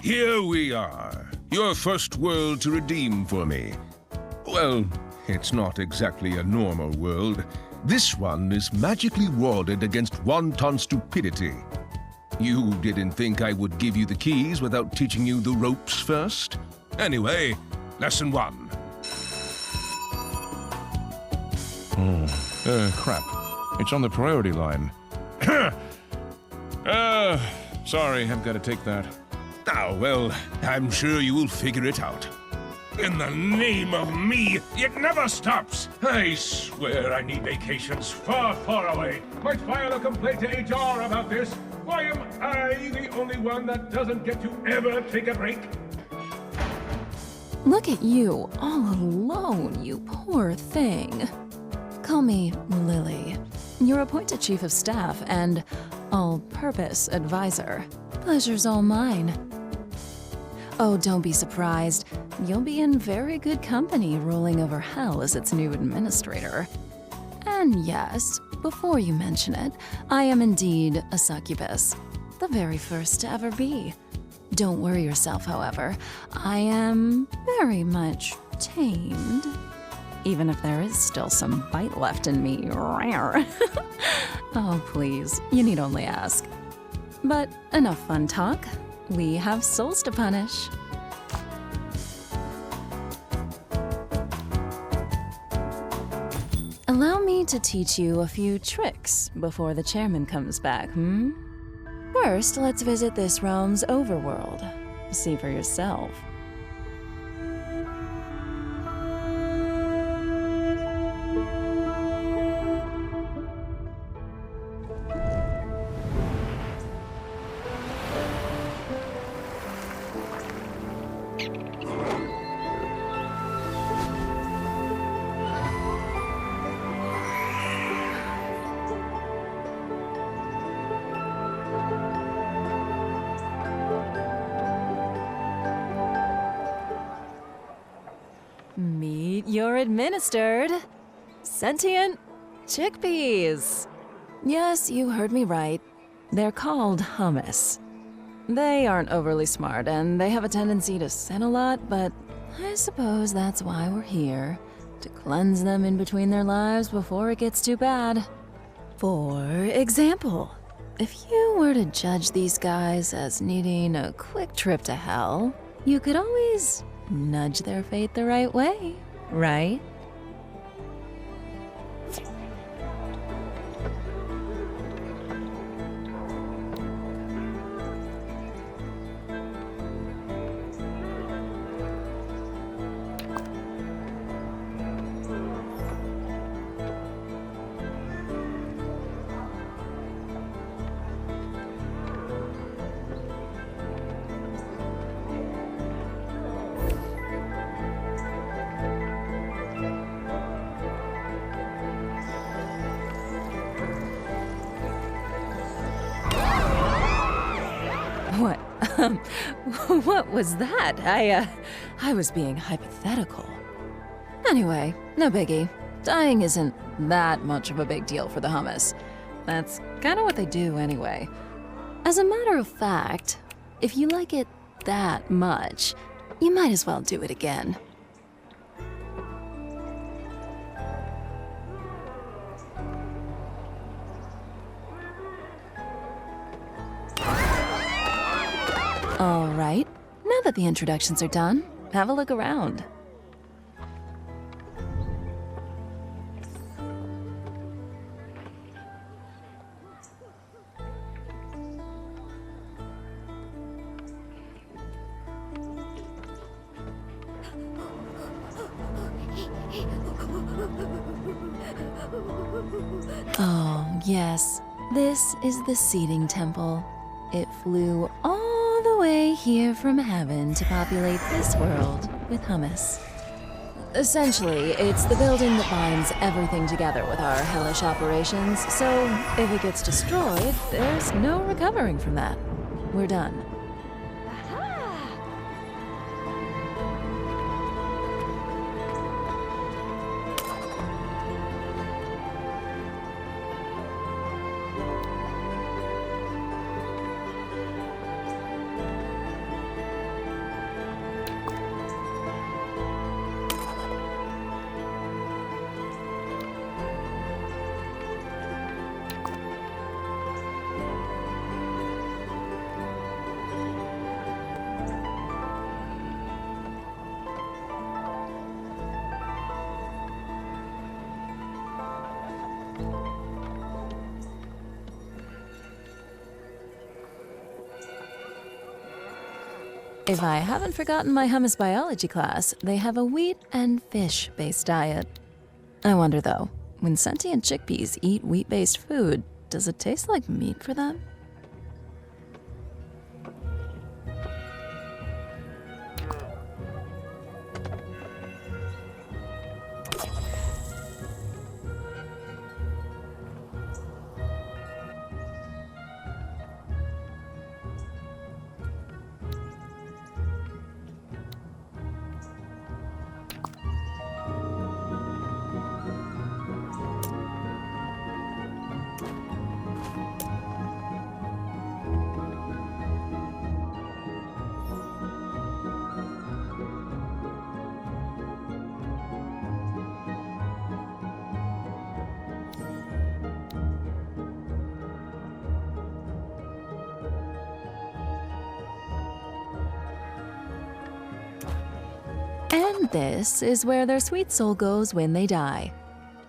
Here we are, your first world to redeem for me. Well, it's not exactly a normal world. This one is magically warded against wanton stupidity. You didn't think I would give you the keys without teaching you the ropes first? Anyway, lesson 1. Crap. It's on the priority line. Sorry, I've got to take that. Ah, well, I'm sure you will figure it out. In the name of me, it never stops! I swear I need vacations far, far away. Might file a complaint to HR about this. Why am I the only one that doesn't get to ever take a break? Look at you, all alone, you poor thing. Call me Lily. You're appointed Chief of Staff and all-purpose advisor. Pleasure's all mine. Oh, don't be surprised. You'll be in very good company ruling over hell as its new administrator. And yes, before you mention it, I am indeed a succubus. The very first to ever be. Don't worry yourself, however. I am very much tamed. Even if there is still some bite left in me. Oh, please, you need only ask. But enough fun talk. We have souls to punish. Allow me to teach you a few tricks before the chairman comes back, First, let's visit this realm's overworld. See for yourself. Meet your administered sentient chickpeas. Yes, you heard me right. They're called hummus. They aren't overly smart and they have a tendency to sin a lot, but I suppose that's why we're here, to cleanse them in between their lives before it gets too bad. For example, if you were to judge these guys as needing a quick trip to hell, you could always nudge their fate the right way, right? What? What was that? I was being hypothetical. Anyway, no biggie. Dying isn't that much of a big deal for the hummus. That's kind of what they do anyway. As a matter of fact, if you like it that much, you might as well do it again. All right, now that the introductions are done, have a look around. Oh, yes, this is the seating temple. It flew all the way here from heaven to populate this world with hummus. Essentially, it's the building that binds everything together with our hellish operations, so if it gets destroyed, there's no recovering from that. We're done. If I haven't forgotten my hummus biology class, they have a wheat and fish-based diet. I wonder though, when sentient chickpeas eat wheat-based food, does it taste like meat for them? And this is where their sweet soul goes when they die.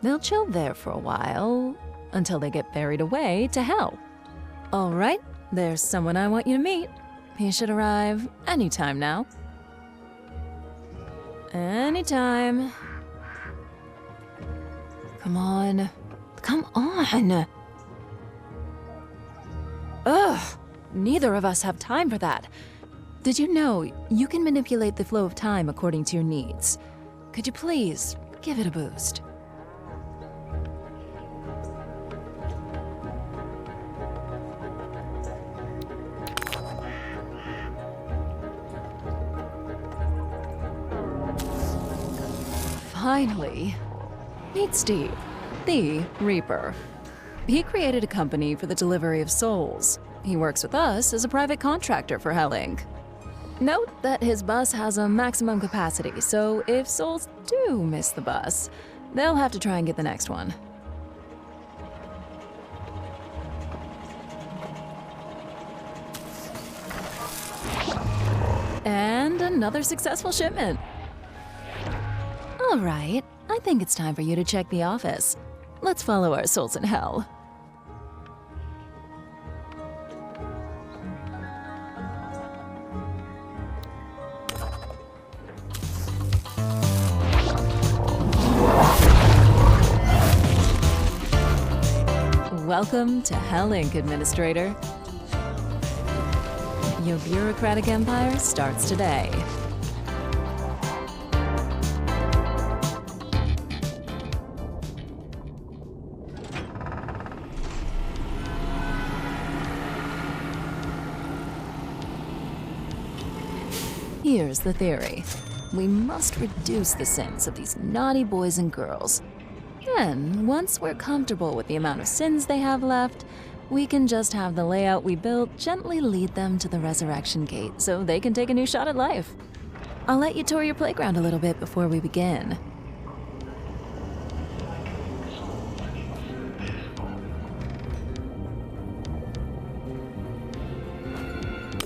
They'll chill there for a while, until they get buried away to hell. All right, there's someone I want you to meet. He should arrive anytime now. Anytime. Come on. Come on! Ugh! Neither of us have time for that. Did you know you can manipulate the flow of time according to your needs? Could you please give it a boost? Finally, meet Steve, the Reaper. He created a company for the delivery of souls. He works with us as a private contractor for Hell Inc. Note that his bus has a maximum capacity, so if souls do miss the bus, they'll have to try and get the next one. And another successful shipment. All right, I think it's time for you to check the office. Let's follow our souls in hell. Welcome to Hell Inc., Administrator. Your bureaucratic empire starts today. Here's the theory. We must reduce the sins of these naughty boys and girls. Then, once we're comfortable with the amount of sins they have left, we can just have the layout we built gently lead them to the resurrection gate so they can take a new shot at life. I'll let you tour your playground a little bit before we begin.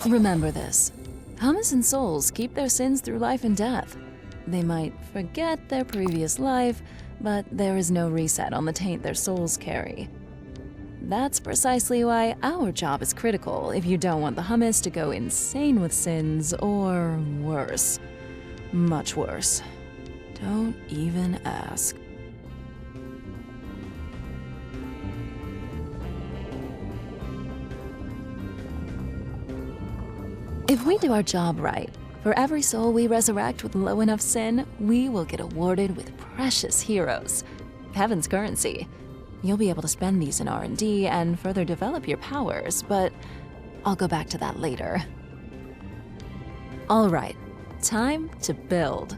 Remember this. Hummus and souls keep their sins through life and death. They might forget their previous life, but there is no reset on the taint their souls carry. That's precisely why our job is critical if you don't want the hummus to go insane with sins, or worse. Much worse. Don't even ask. If we do our job right, for every soul we resurrect with low enough sin, we will get awarded with precious heroes. Heaven's currency. You'll be able to spend these in R&D and further develop your powers, but I'll go back to that later. All right, time to build.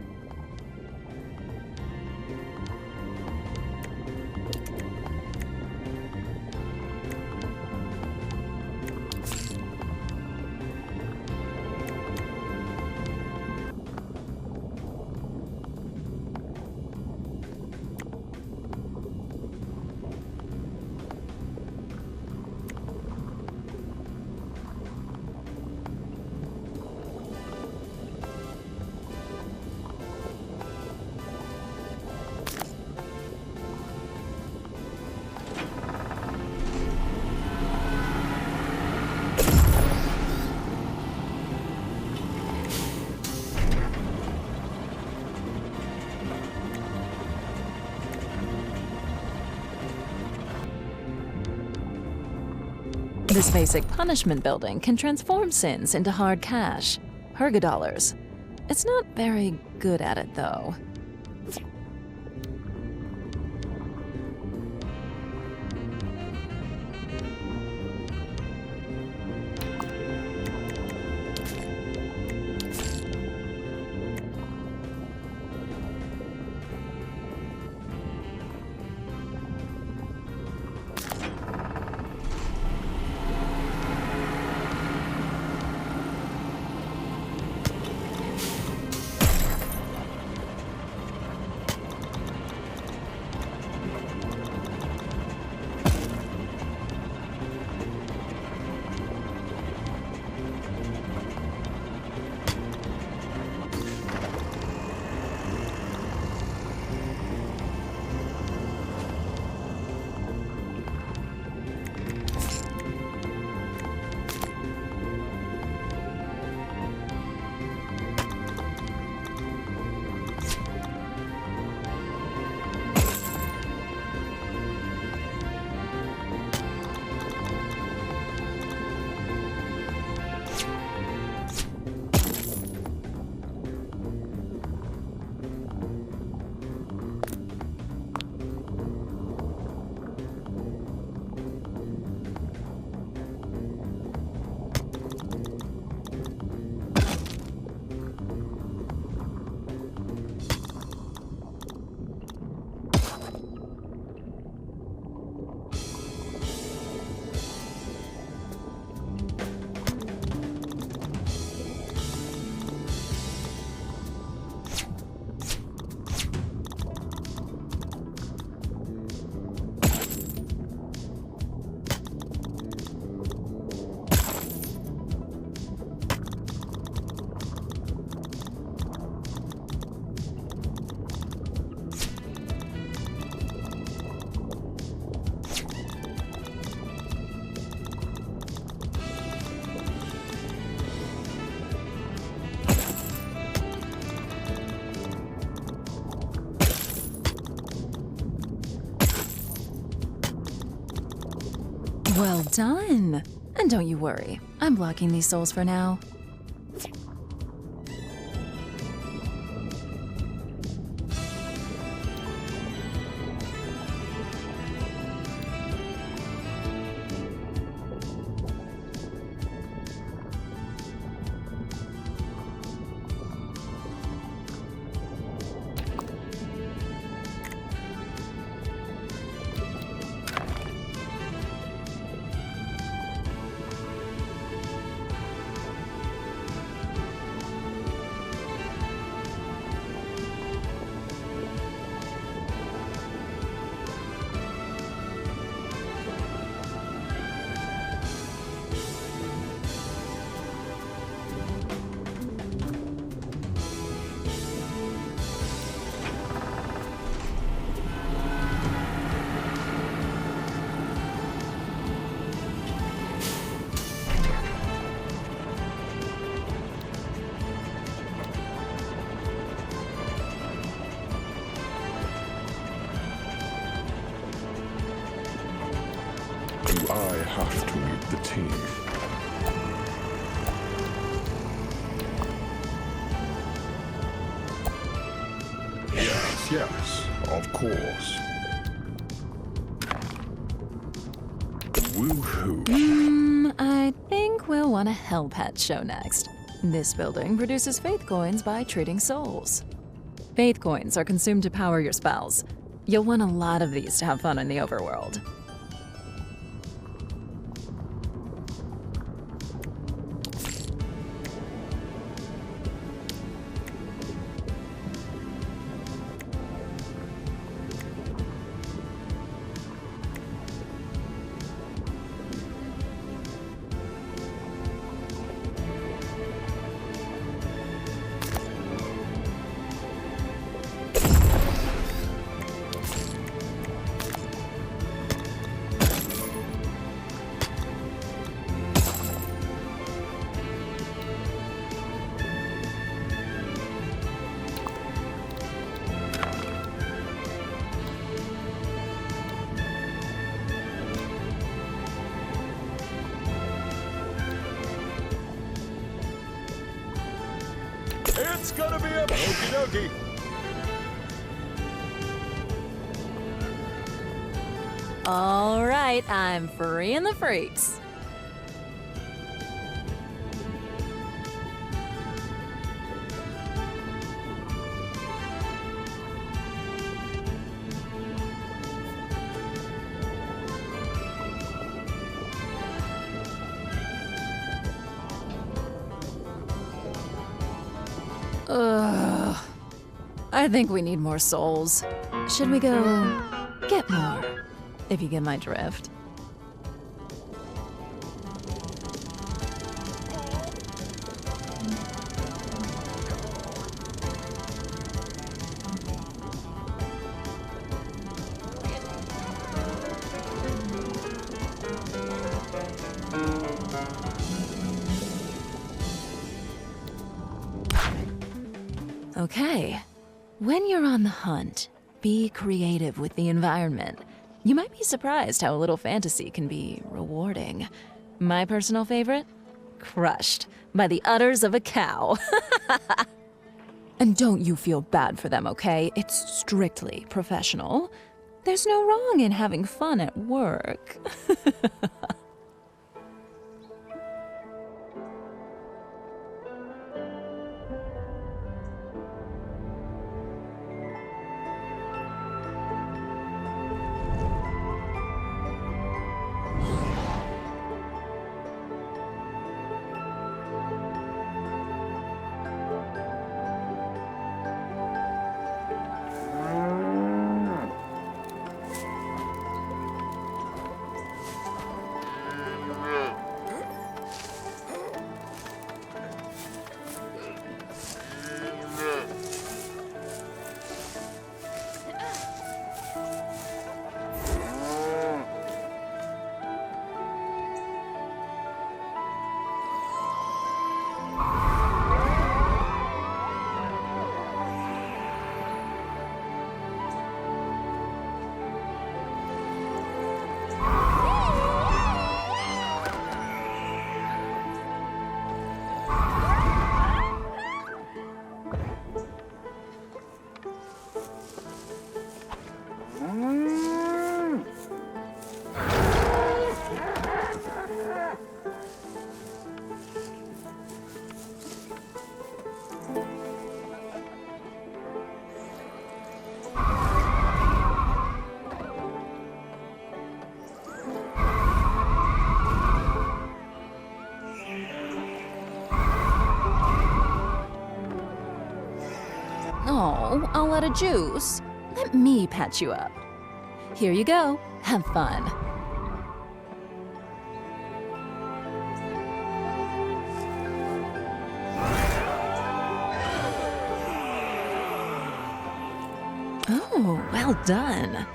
This basic punishment building can transform sins into hard cash, Herga dollars. It's not very good at it, though. Well done! And don't you worry, I'm blocking these souls for now. I have to meet the team. Yes, of course. Woohoo. I think we'll want a Hell Pet show next. This building produces faith coins by trading souls. Faith coins are consumed to power your spells. You'll want a lot of these to have fun in the overworld. gonna be a okie dokie. All right, I'm freeing the freaks. Ugh. I think we need more souls. Should we go get more? If you get my drift. Okay. When you're on the hunt, be creative with the environment. You might be surprised how a little fantasy can be rewarding. My personal favorite? Crushed by the udders of a cow. And don't you feel bad for them, okay? It's strictly professional. There's no wrong in having fun at work. Oh, all out of juice? Let me patch you up. Here you go. Have fun. Oh, well done.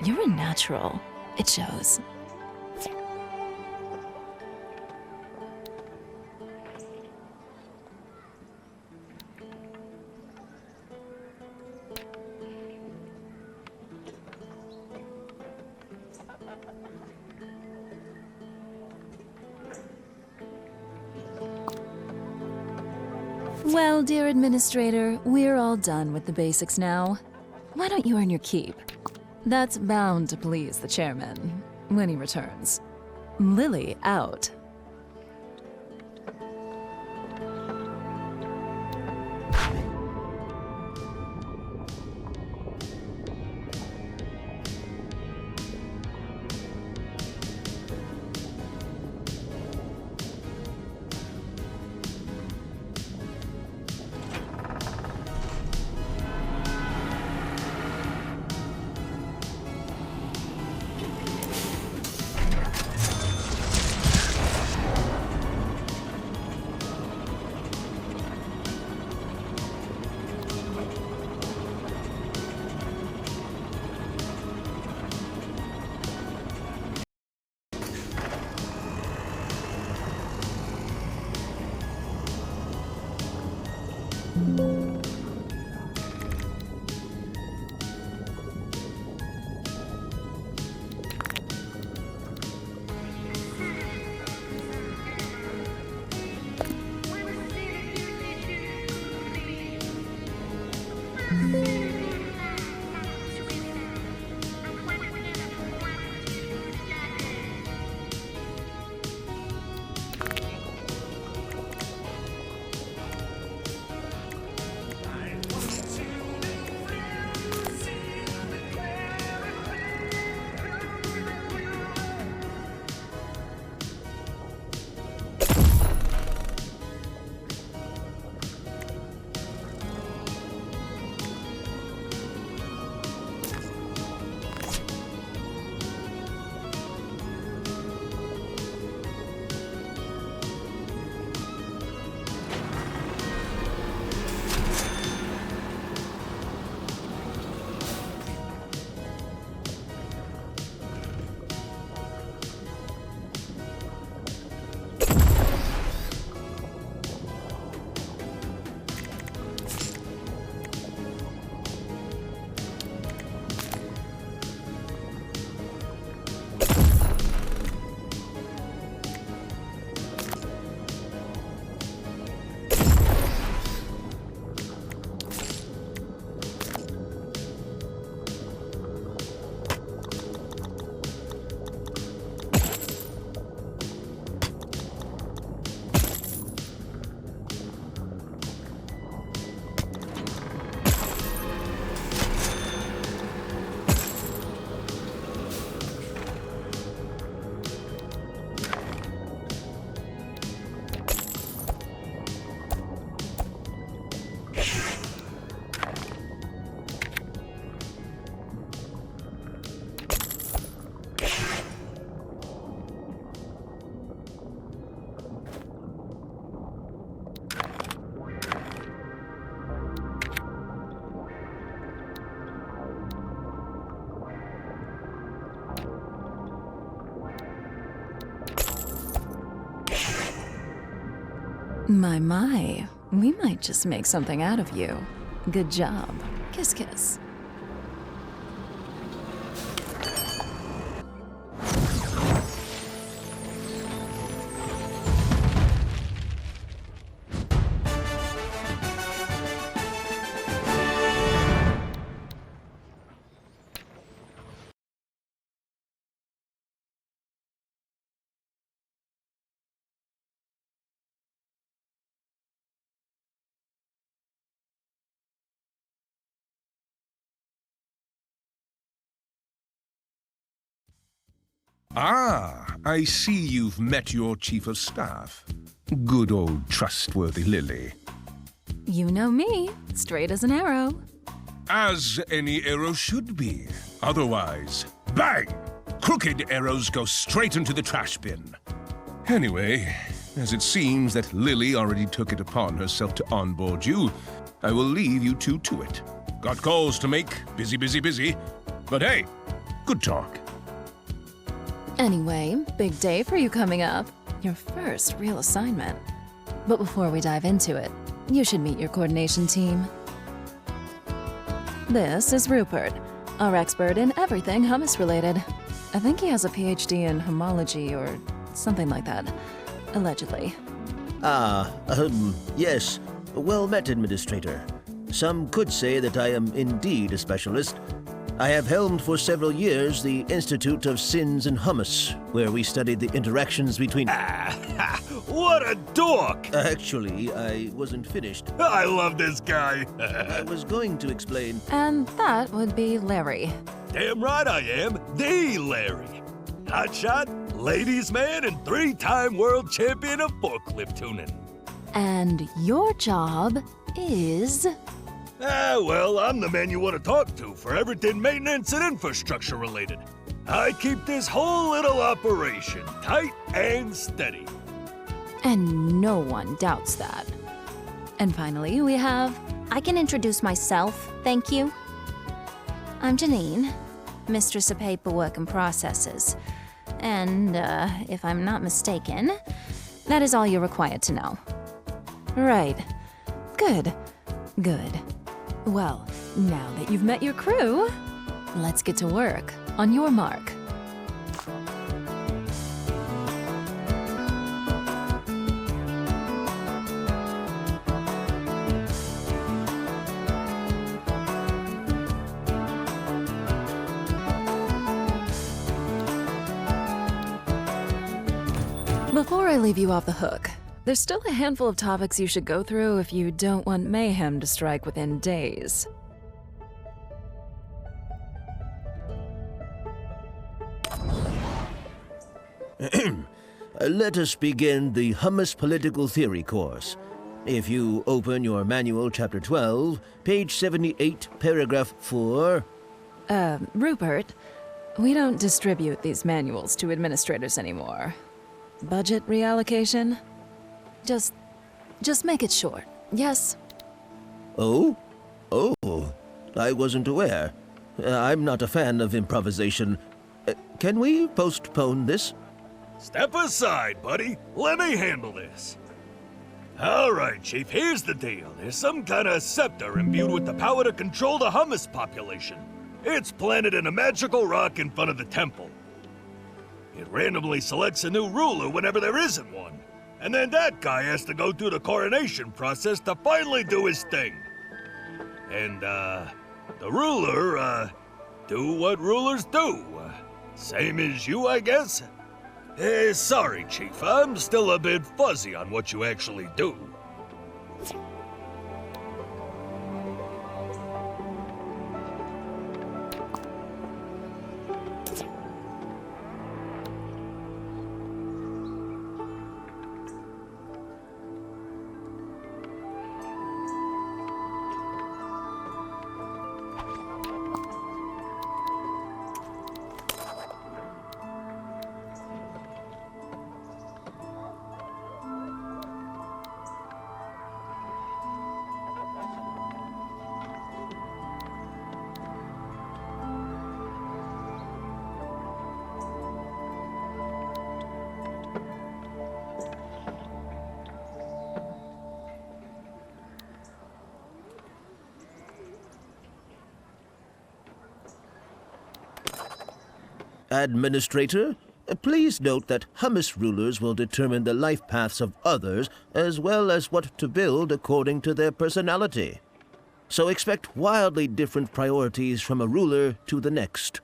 You're a natural. It shows. Well, dear administrator, we're all done with the basics now. Why don't you earn your keep? That's bound to please the chairman when he returns. Lily out. My, we might just make something out of you. Good job. Kiss, kiss. Ah, I see you've met your chief of staff. Good old trustworthy Lily. You know me, straight as an arrow. As any arrow should be. Otherwise, bang! Crooked arrows go straight into the trash bin. Anyway, as it seems that Lily already took it upon herself to onboard you, I will leave you two to it. Got calls to make, busy, busy, busy. But hey, good talk. Anyway, big day for you coming up. Your first real assignment. But before we dive into it, you should meet your coordination team. This is Rupert, our expert in everything hummus-related. I think he has a PhD in homology or something like that, allegedly. Yes. Well met, Administrator. Some could say that I am indeed a specialist. I have helmed for several years the Institute of Sins and Hummus, where we studied the interactions between... What a dork! Actually, I wasn't finished. I love this guy. I was going to explain... And that would be Larry. Damn right I am, the Larry. Hotshot, ladies' man, and 3-time world champion of forklift tuning. And your job is... Well, I'm the man you want to talk to for everything maintenance and infrastructure related. I keep this whole little operation tight and steady. And no one doubts that. And finally, we have... I can introduce myself, thank you. I'm Janine, Mistress of Paperwork and Processes. And, if I'm not mistaken, that is all you're required to know. Right. Good. Good. Well, now that you've met your crew, let's get to work. On your mark. Before I leave you off the hook, there's still a handful of topics you should go through if you don't want mayhem to strike within days. Let us begin the Hummus Political Theory course. If you open your manual, Chapter 12, page 78, paragraph 4... Rupert, we don't distribute these manuals to administrators anymore. Budget reallocation? Just make it short, yes? Oh? Oh, I wasn't aware. I'm not a fan of improvisation. Can we postpone this? Step aside, buddy. Let me handle this. All right, Chief, here's the deal. There's some kind of scepter imbued with the power to control the hummus population. It's planted in a magical rock in front of the temple. It randomly selects a new ruler whenever there isn't one. And then that guy has to go through the coronation process to finally do his thing. And, the ruler, do what rulers do. Same as you, I guess? Sorry, Chief, I'm still a bit fuzzy on what you actually do. Administrator, please note that Hummus rulers will determine the life paths of others as well as what to build according to their personality. So expect wildly different priorities from a ruler to the next.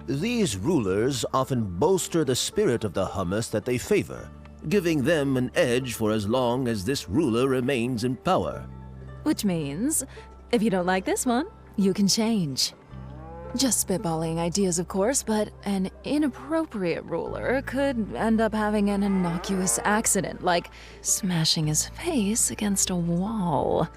These rulers often bolster the spirit of the Hummus that they favor, giving them an edge for as long as this ruler remains in power. Which means, if you don't like this one, you can change. Just spitballing ideas, of course, but an inappropriate ruler could end up having an innocuous accident, like smashing his face against a wall.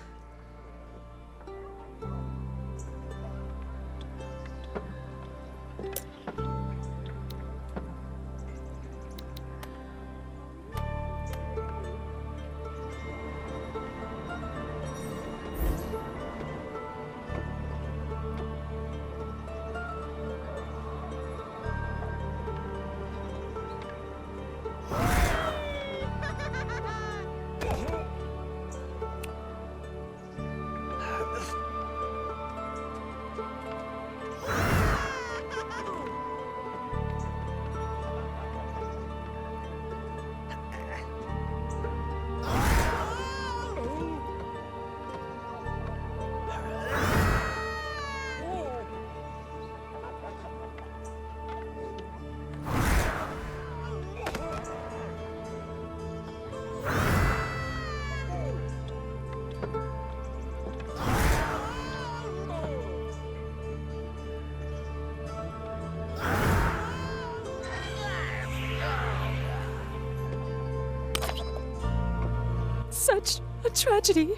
Such a tragedy.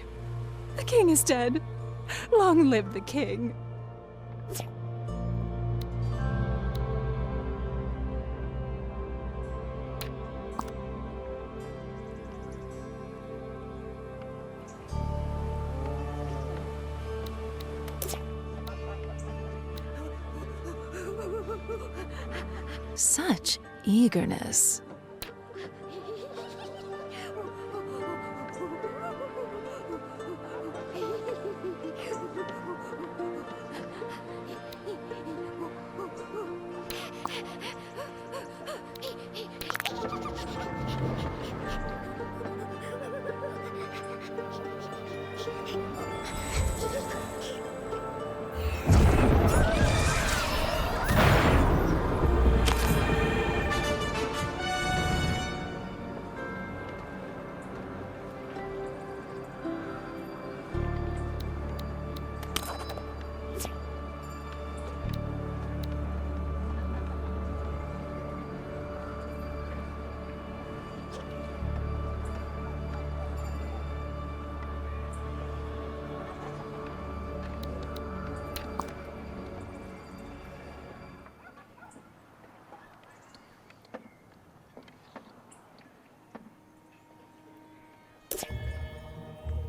The king is dead. Long live the king. Such eagerness.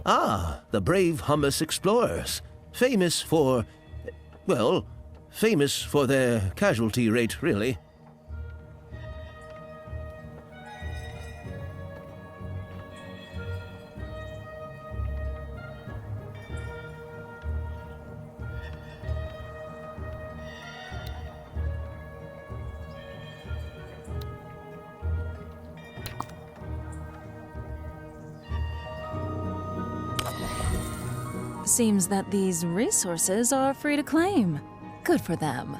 Ah, the brave Hummus explorers. Famous for their casualty rate, really. Seems that these resources are free to claim. Good for them.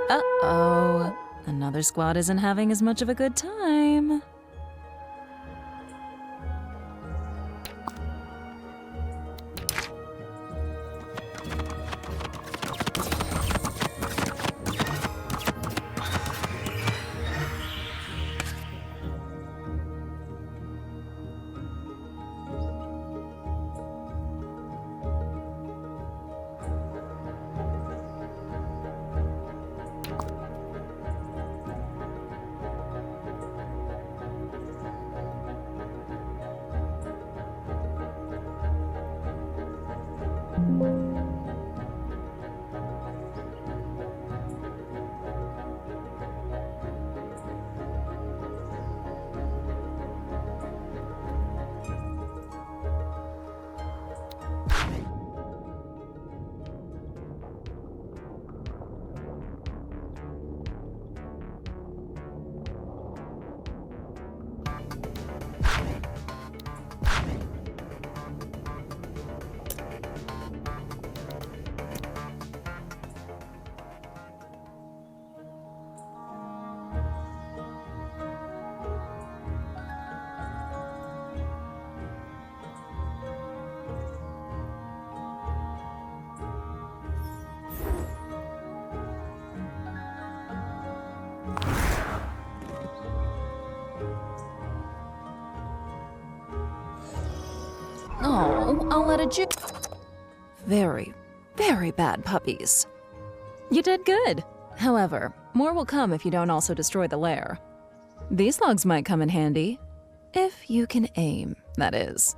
Uh-oh. Another squad isn't having as much of a good time. Oh, I'll let it Very, very bad puppies. You did good. However, more will come if you don't also destroy the lair. These logs might come in handy. If you can aim, that is.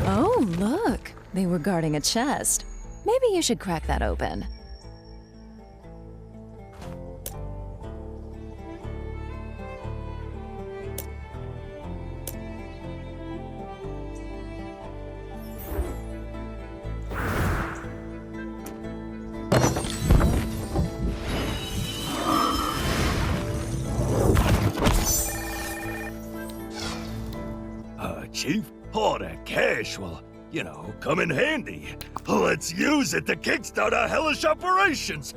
Oh, look! They were guarding a chest. Maybe you should crack that open. Chief? All that cash will, come in handy. Let's use it to kickstart our hellish operations.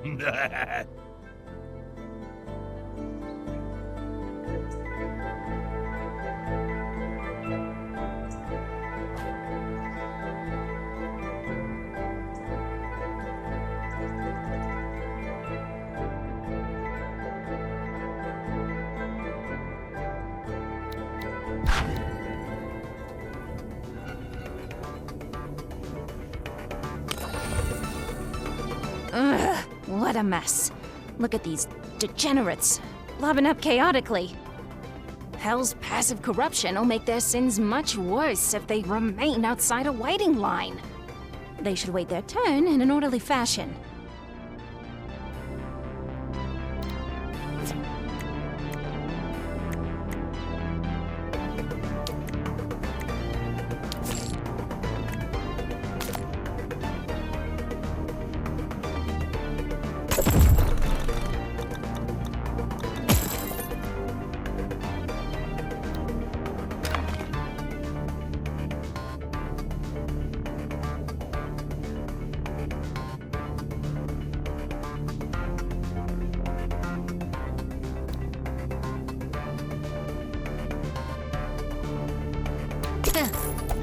Ugh, what a mess. Look at these degenerates, lobbing up chaotically. Hell's passive corruption will make their sins much worse if they remain outside a waiting line. They should wait their turn in an orderly fashion.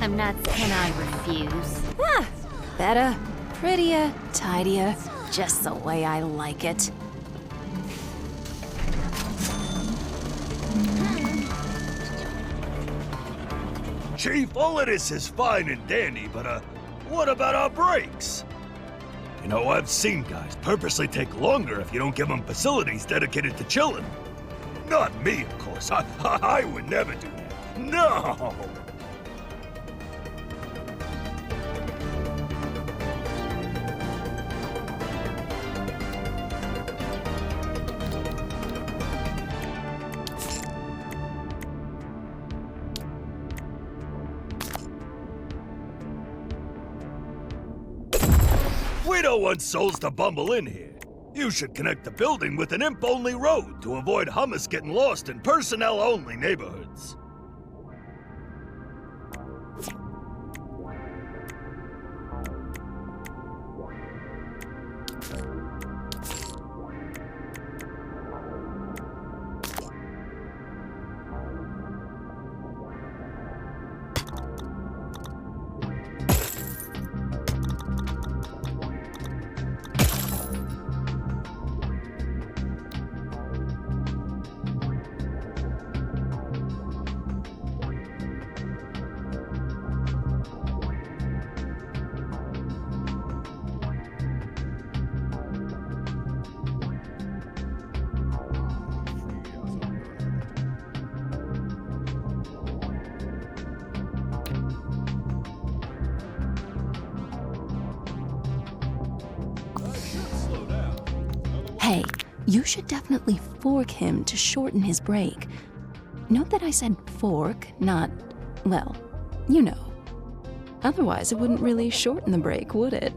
I'm not saying I refuse. Ah, better, prettier, tidier, just the way I like it. Chief, all of this is fine and dandy, but what about our breaks? I've seen guys purposely take longer if you don't give them facilities dedicated to chilling. Not me, of course. I would never do that. No! We don't want souls to bumble in here. You should connect the building with an imp-only road to avoid hummus getting lost in personnel-only neighborhoods. Hey, you should definitely fork him to shorten his break. Note that I said fork, not, well, you know. Otherwise, it wouldn't really shorten the break, would it?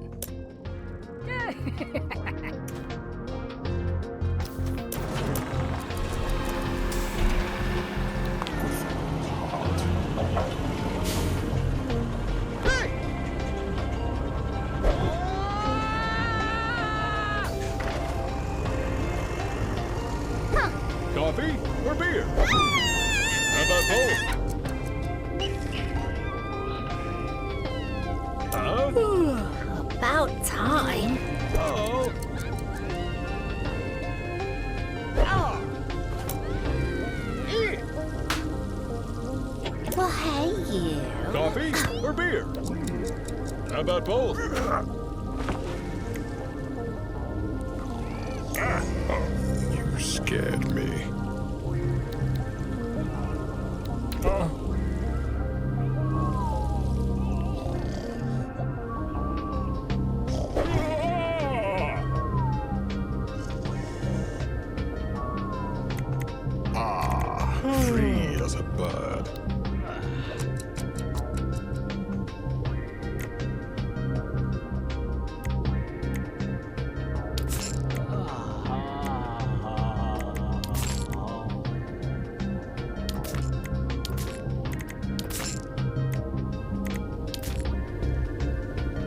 Coffee or beer? How about both? Huh? About time. Oh. Ah. Well, hey, you. Coffee or beer? How about both? You scared me. Free as a bird.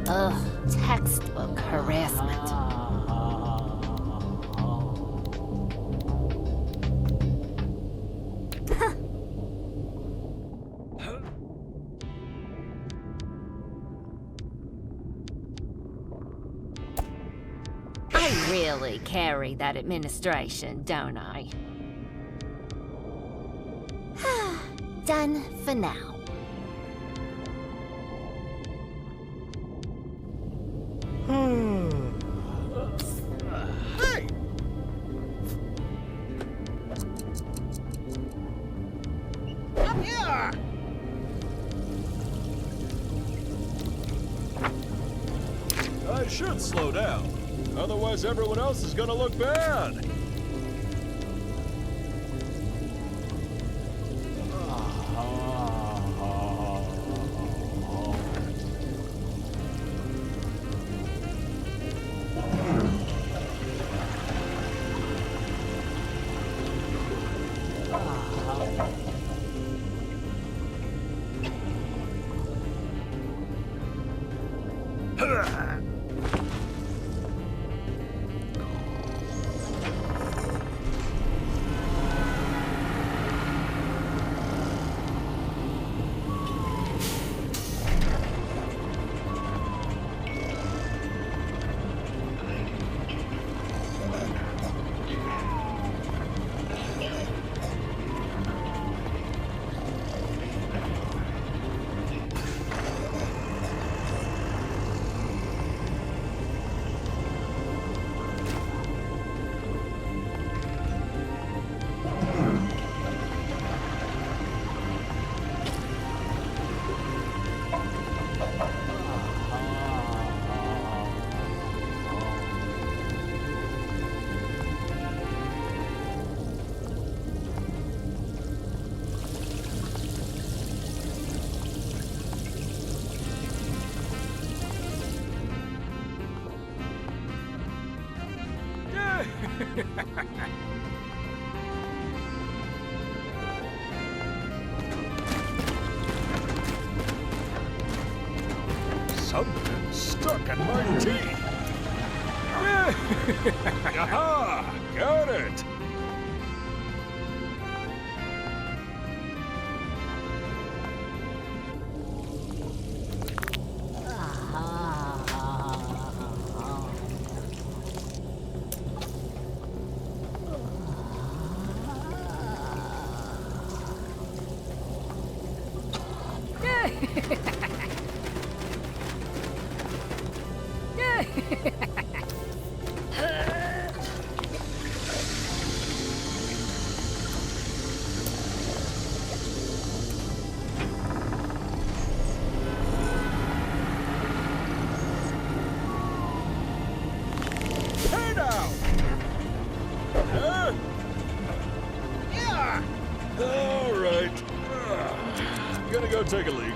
Ugh, textbook harassment. I really carry that administration, don't I? Done for now. Hey! Up here! I should slow down. Otherwise, everyone else is gonna look bad. Something stuck in my teeth. Aha! Got it! Hey now! Yeah! All right. Gonna go take a leak.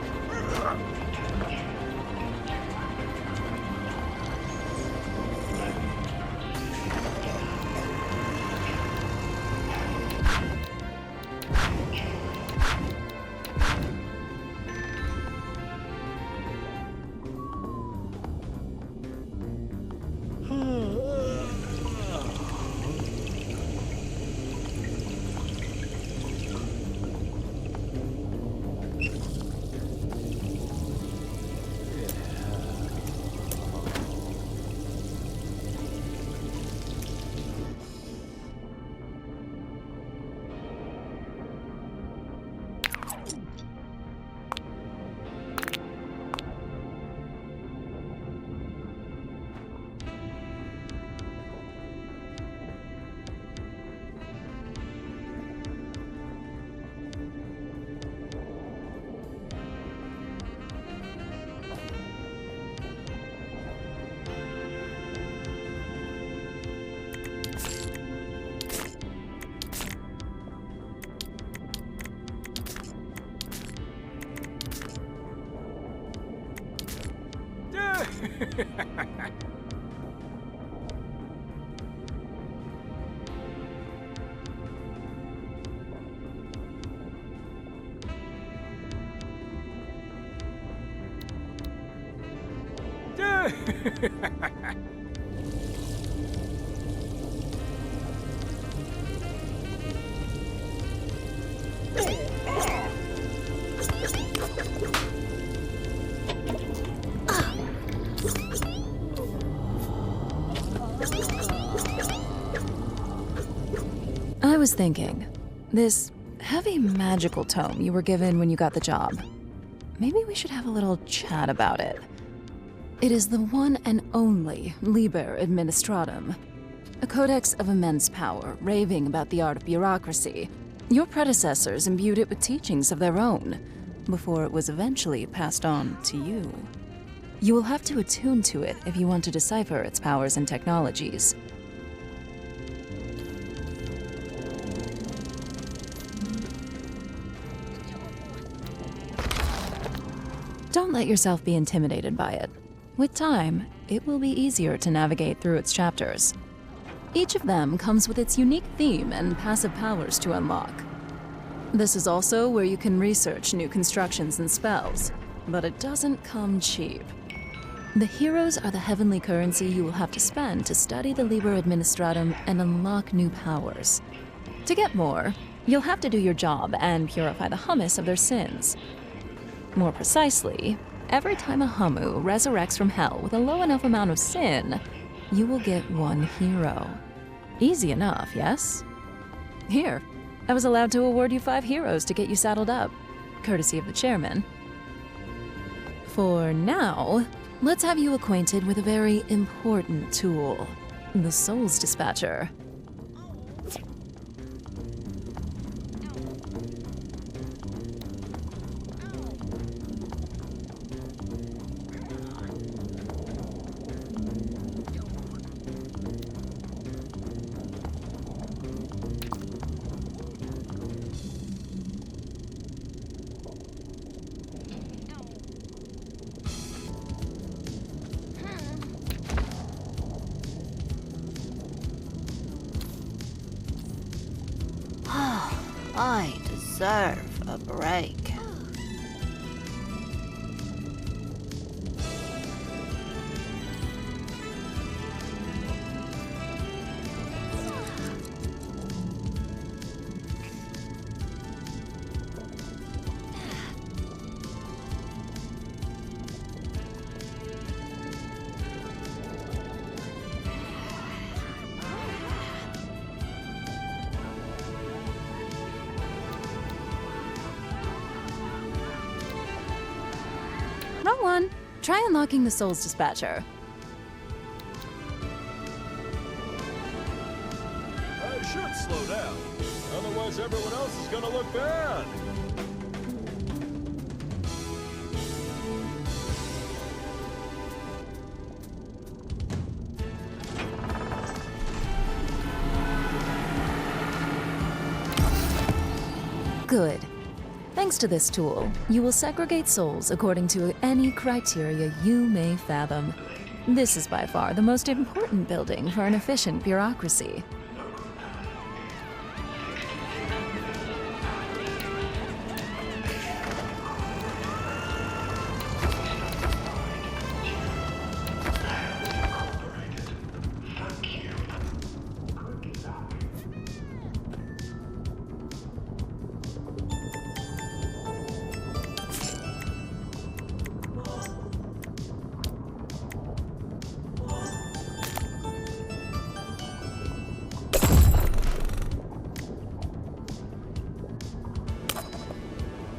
I was thinking, this heavy magical tome you were given when you got the job, maybe we should have a little chat about it. It is the one and only Liber Administratum, a codex of immense power, raving about the art of bureaucracy. Your predecessors imbued it with teachings of their own, before it was eventually passed on to you. You will have to attune to it if you want to decipher its powers and technologies. Don't let yourself be intimidated by it. With time, it will be easier to navigate through its chapters. Each of them comes with its unique theme and passive powers to unlock. This is also where you can research new constructions and spells, but it doesn't come cheap. The heroes are the heavenly currency you will have to spend to study the Liber Administratum and unlock new powers. To get more, you'll have to do your job and purify the hummus of their sins. More precisely, every time a Hummu resurrects from hell with a low enough amount of sin, you will get one hero. Easy enough, yes? Here, I was allowed to award you 5 heroes to get you saddled up, courtesy of the chairman. For now, let's have you acquainted with a very important tool, the Souls Dispatcher. I deserve a break. Wrong one. Try unlocking the Souls Dispatcher. I should slow down. Otherwise everyone else is gonna look bad. Good. Thanks to this tool, you will segregate souls according to any criteria you may fathom. This is by far the most important building for an efficient bureaucracy.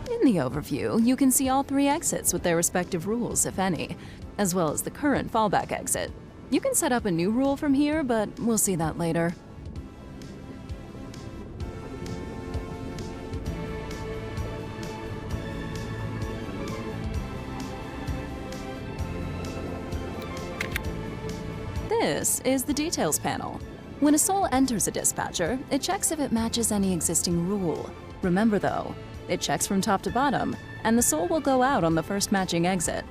In the overview, you can see all 3 exits with their respective rules, if any, as well as the current fallback exit. You can set up a new rule from here, but we'll see that later. This is the Details panel. When a soul enters a dispatcher, it checks if it matches any existing rule. Remember though, it checks from top to bottom, and the soul will go out on the first matching exit.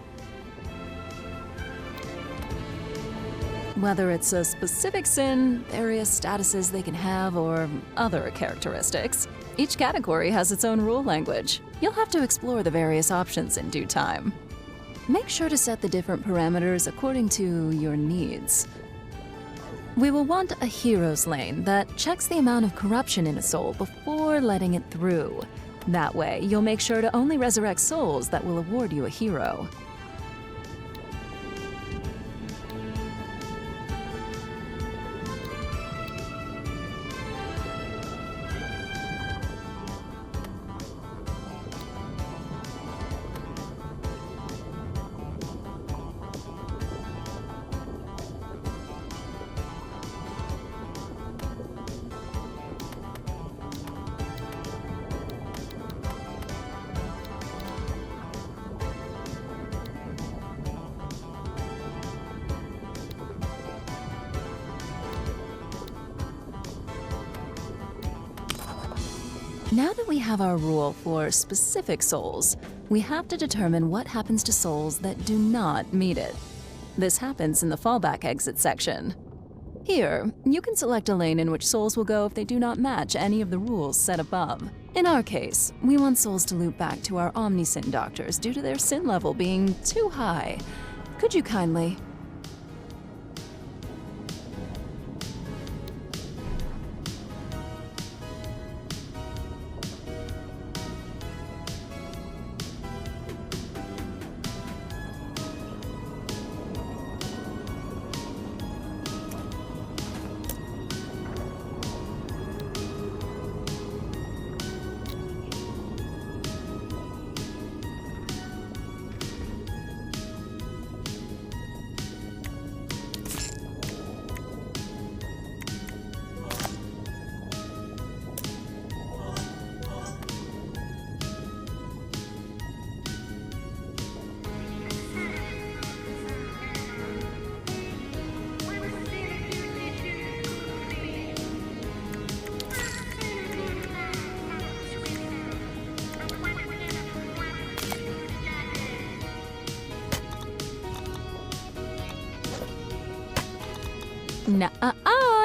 Whether it's a specific sin, various statuses they can have, or other characteristics. Each category has its own rule language. You'll have to explore the various options in due time. Make sure to set the different parameters according to your needs. We will want a hero's lane that checks the amount of corruption in a soul before letting it through. That way, you'll make sure to only resurrect souls that will award you a hero. Now that we have our rule for specific souls, we have to determine what happens to souls that do not meet it. This happens in the fallback exit section. Here, you can select a lane in which souls will go if they do not match any of the rules set above. In our case, we want souls to loop back to our Omnisin doctors due to their sin level being too high. Could you kindly...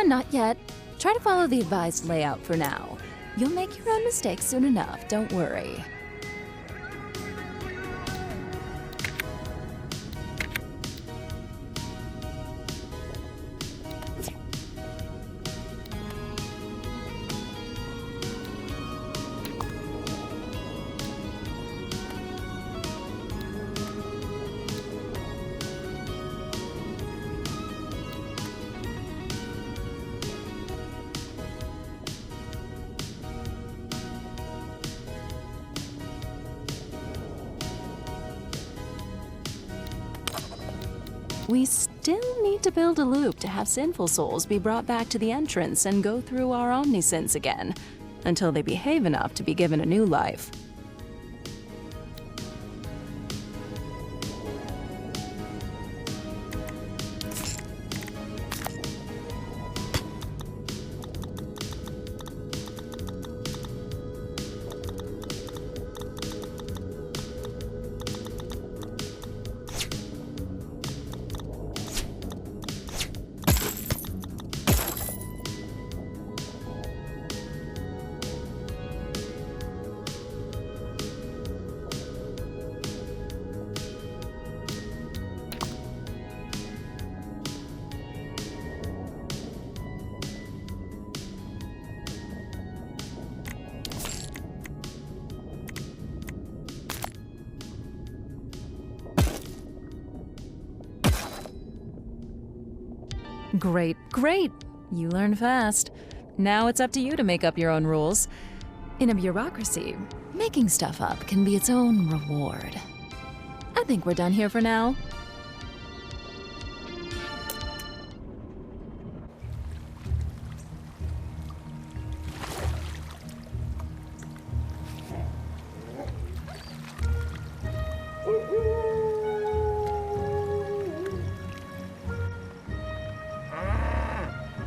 Not yet. Try to follow the advised layout for now. You'll make your own mistakes soon enough, don't worry. We still need to build a loop to have sinful souls be brought back to the entrance and go through our omniscience again, until they behave enough to be given a new life. Great, great! You learn fast. Now it's up to you to make up your own rules. In a bureaucracy, making stuff up can be its own reward. I think we're done here for now.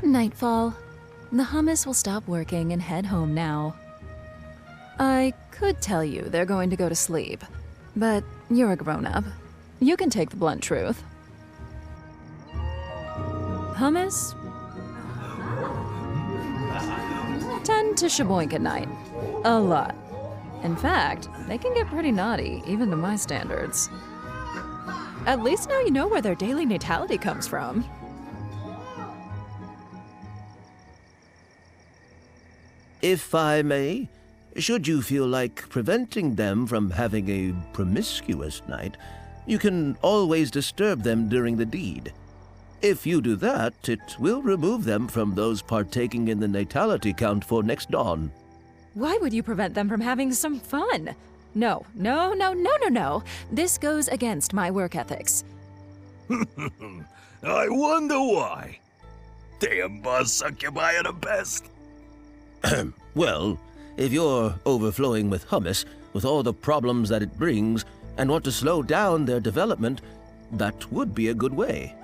Nightfall. The hummus will stop working and head home now. I could tell you they're going to go to sleep, but you're a grown-up. You can take the blunt truth. Hummus? 10 to shaboink at night. A lot. In fact, they can get pretty naughty, even to my standards. At least now you know where their daily natality comes from. If I may, should you feel like preventing them from having a promiscuous night, you can always disturb them during the deed. If you do that, it will remove them from those partaking in the natality count for next dawn. Why would you prevent them from having some fun? No. This goes against my work ethics. I wonder why. Damn boss succubi are the best. Well, if you're overflowing with hummus, with all the problems that it brings, and want to slow down their development, that would be a good way.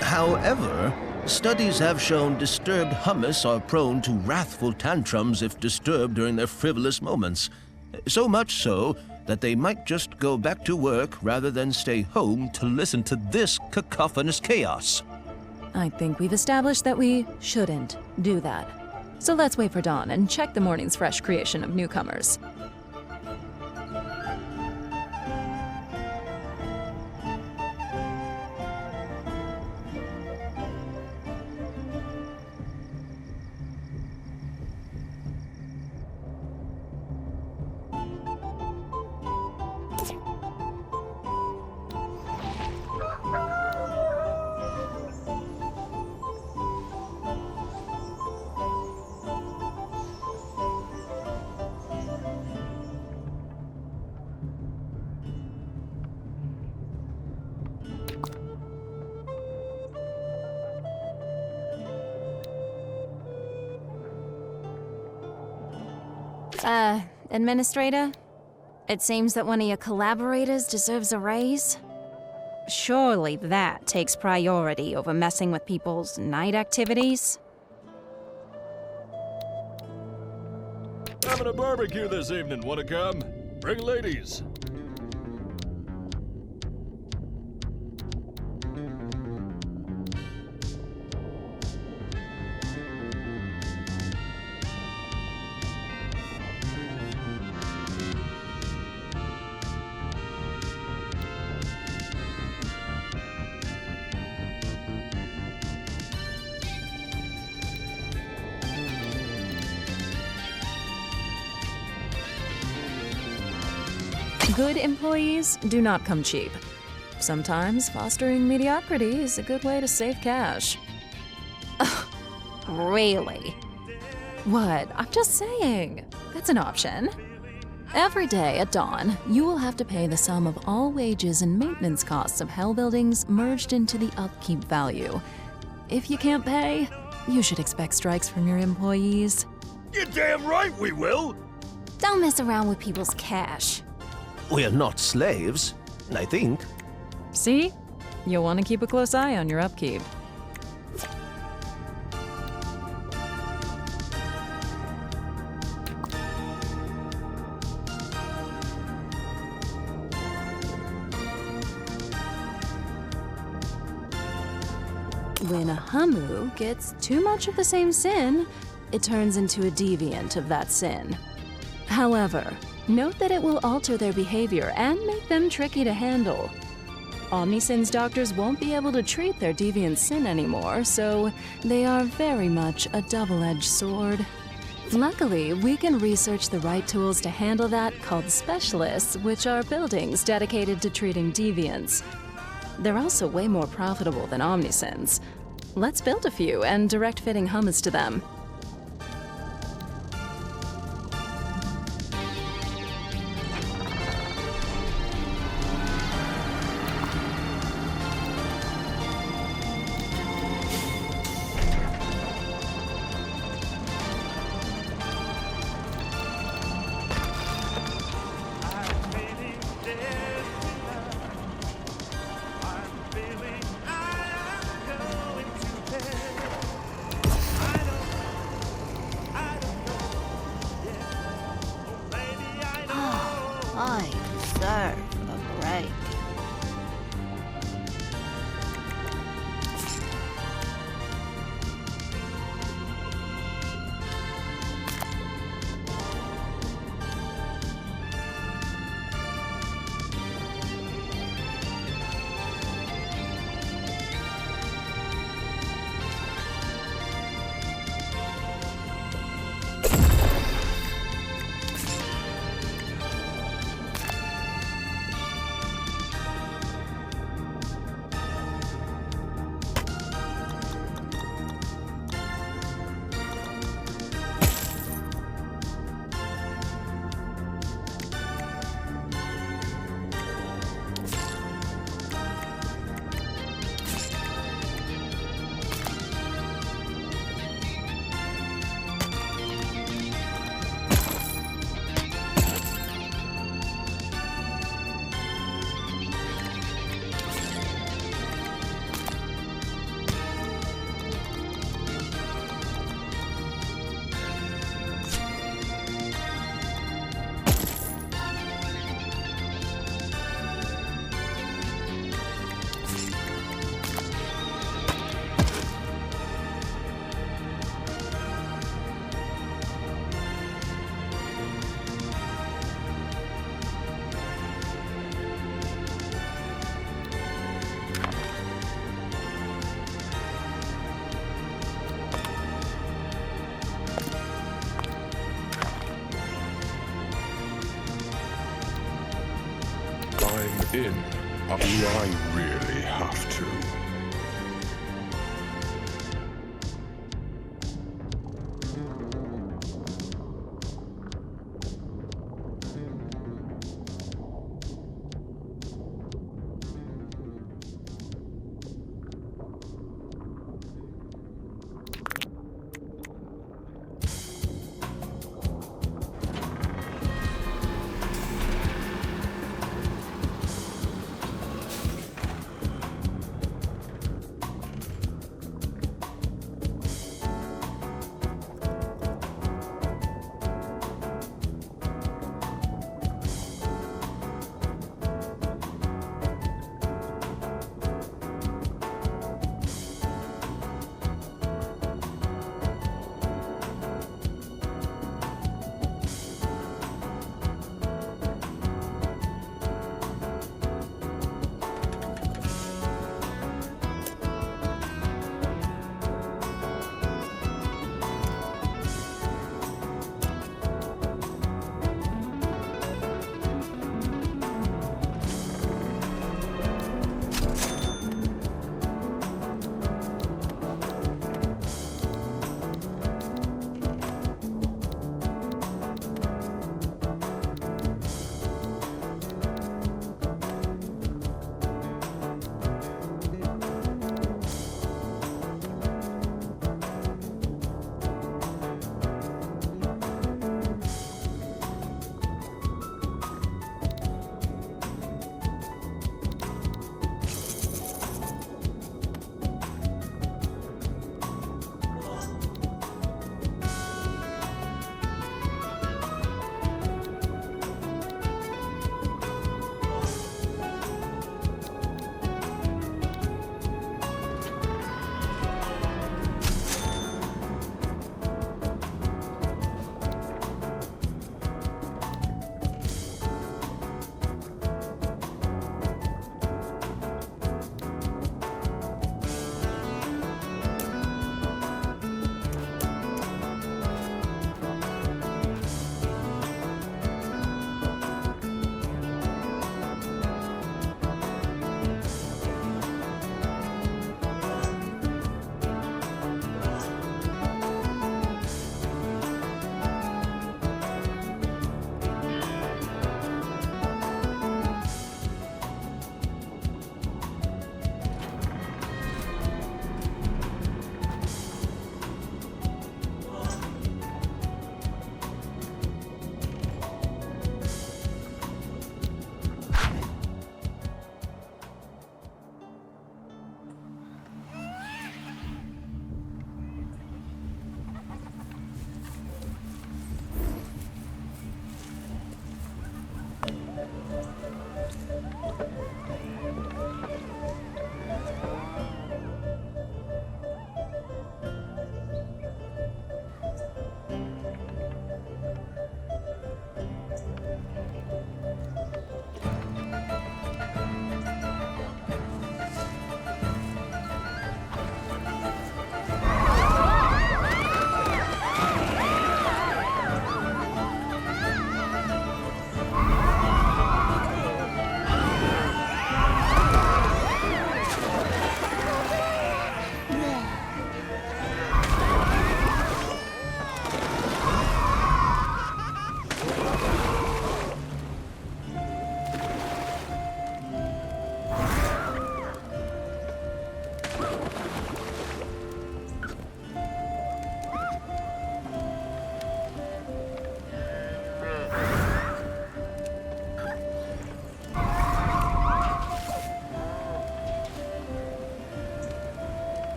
However, studies have shown disturbed hummus are prone to wrathful tantrums if disturbed during their frivolous moments. So much so that they might just go back to work rather than stay home to listen to this cacophonous chaos. I think we've established that we shouldn't do that. So let's wait for dawn and check the morning's fresh creation of newcomers. Administrator? It seems that one of your collaborators deserves a raise? Surely that takes priority over messing with people's night activities? Having a barbecue this evening, wanna come? Bring ladies. Good employees do not come cheap. Sometimes fostering mediocrity is a good way to save cash. Really? What? I'm just saying. That's an option. Every day at dawn, you will have to pay the sum of all wages and maintenance costs of Hell buildings merged into the upkeep value. If you can't pay, you should expect strikes from your employees. You're damn right we will! Don't mess around with people's cash. We're not slaves, I think. See? You'll want to keep a close eye on your upkeep. When a Hamu gets too much of the same sin, it turns into a deviant of that sin. However, note that it will alter their behavior and make them tricky to handle. Omnisin's doctors won't be able to treat their deviant sin anymore, so they are very much a double-edged sword. Luckily, we can research the right tools to handle that called specialists, which are buildings dedicated to treating deviants. They're also way more profitable than Omnisins. Let's build a few and direct fitting hummus to them. I deserve a break. I'm in. Do I really have to?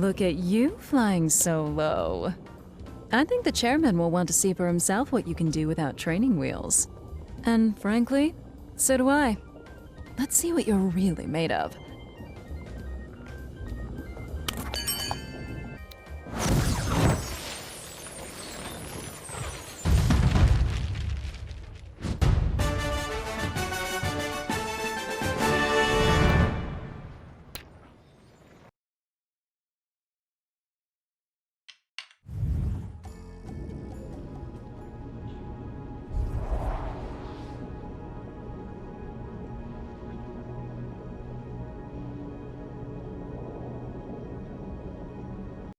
Look at you flying so low. I think the chairman will want to see for himself what you can do without training wheels. And frankly, so do I. Let's see what you're really made of.